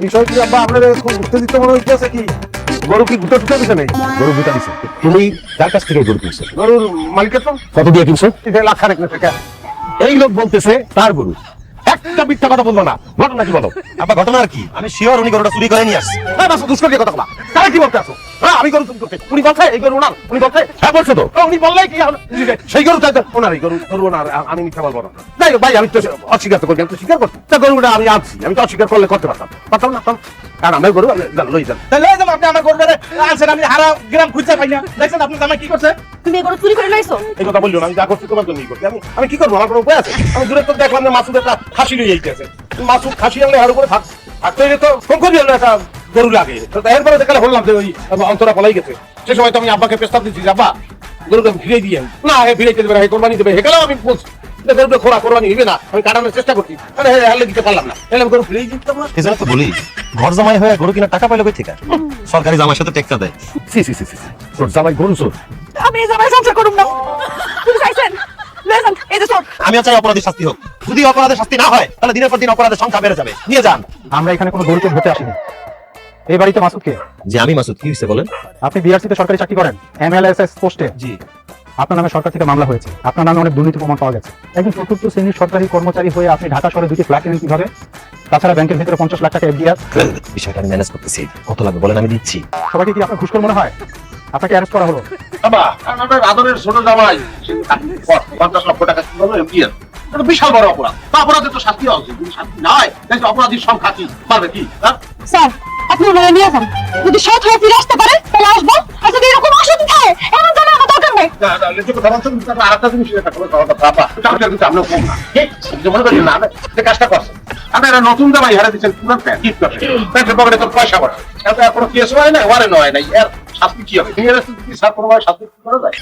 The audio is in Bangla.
বিষয় কি আব্বা আপনার উত্তেজিত মনে হইতেছে কি? গরু কি গুটা টুটা দিছে নাই? গরু গুটা দিছে। তুমি যার কাছ থেকে গরু কিনছো? গরুর মালিকের তো কত দিয়ে কিনছো? লাখ খানেক টাকা। এই লোক বলতেছে তার গরু। একটা মিথ্যা কথা বলবো না, ঘটনা কি বলো? আব্বা ঘটনা আর কি, আমি শিওর উনি গরুটা চুরি করে নিয়ে আসছে। দুষ্কর্মের কথা বলা তারা কি বলতে আসো? হ্যাঁ আমি গরু চুরি করতে, উনি বলছে এই গরু ওনার, উনি বলছে হ্যাঁ বলছো তো। উনি বললে কি সেই গরু তাই ওনার, এই গরু গরু ওনার, আমি মিথ্যা বলবো না। যাই হোক ভাই, আমি তো অস্বীকার তো করি, আমি তো স্বীকার করছি তা গরুটা আমি আনছি, আমি তো অস্বীকার করলে করতে পারতাম না কারণ আমার গরু লই যান। তাহলে এই যে আপনি আমার গরুটারে আনছেন, আমি হারা গ্রাম খুঁজে পাই না। দেখছেন আপনি জামাই কি করছে? তুমি এগুলো চুরি করে লাইছো? এই কথা বললো না, আমি যা করছি তোমার জন্যই করছি। আমি কি করবো, আমার কোনো উপায় আছে? আমি দূরে তো দেখলাম যে মাসুদ একটা খাসি লই যাইতেছে, মাসুদ খাসি আনলে হার উপরে থাকতে হলে তো ফোন করি একটা গরু লাগে। তো এরপরে দেখালে বললাম যে ওই অন্তরা পলাই গেছে। সে সময় তো আমি আব্বাকে প্রস্তাব দিচ্ছি যে আব্বা গরুটা ফিরে দিয়ে না, ফিরাইতে দেবে না, কোরবানি দেবে। হেকালেও আমি বলছি গরুটা খোরা কোরবানি নিবে না, আমি কাটানোর চেষ্টা করছি, মানে হেলে দিতে পারলাম না, এলাম গরু ফিরেই দিতে পারলাম। এই জন্য তো বলি, ঘর জামাই হয়ে গরু কিনা টাকা পাইলো কই থেকে? সরকারি জামাইয়ের সাথে টেক্কা দেয়। সি সি সি সি, তোর জামাই গরু চোর। আমি এই জামাই সংসার করুম না। তুমি চাইছেন লেজন এই যে চোর। আমি চাই অপরাধীর শাস্তি হোক। যদি অপরাধের শাস্তি না হয় তাহলে দিনের পর দিন অপরাধের সংখ্যা বেড়ে যাবে। নিয়ে যান। আমরা এখানে কোনো গরুকে ধরতে আসিনি। এই বাড়িতে মাসুদকে। যে আমি মাসুদ, কি হয়েছে বলেন? আপনি বিআরসিতে সরকারি চাকরি করেন, এমএলএসএস পোস্টে। জি। আপনার নামে সরকার থেকে মামলা হয়েছে, আপনার নামে অনেক দুর্নীতি প্রমাণ পাওয়া গেছে। একজন চতুর্থ শ্রেণীর সরকারি কর্মচারী হয়ে আপনি ঢাকা শহরে দুটি ফ্ল্যাট কিনেন কিভাবে? তাছাড়া ব্যাংকের ভিতরে 50 লাখ টাকা এফডিআর। বিষয়টা আমি ম্যানেজ করতেছি। কত লাগবে বলেন, আমি দিচ্ছি। সবাইকে কি আপনার ঘুষখোর মনে হয়? আপনাকে অ্যারেস্ট করা হলো। বাবা আমার আদরের ছোট জামাই 50 লক্ষ টাকা এমপিএল, এটা তো বিশাল বড় অপরাধ। তা অপরাধের তো শাস্তি হওয়া উচিত, যদি শাস্তি না হয় তাহলে অপরাধীর সংখ্যা কি পারবে কি? স্যার আপনি ওনারে নিয়ে যান, যদি সৎ হয়ে ফিরে আসতে পারে তাহলে আসবো, আর যদি এরকম অসৎ থাকে এমন জানা আমার দরকার নেই। আরেকটা জিনিস মনে করি না যে কাজটা করছে আপনি একটা নতুন জামাই হারা দিচ্ছেন, পুরান প্যান্ট গিফট করছে, প্যান্টের পকেটে তো পয়সা পড়ে, কোনো কেস হয় না, ওয়ারেন্ট হয় নাই, এর শাস্তি কি হবে? শাস্তি করা যায়?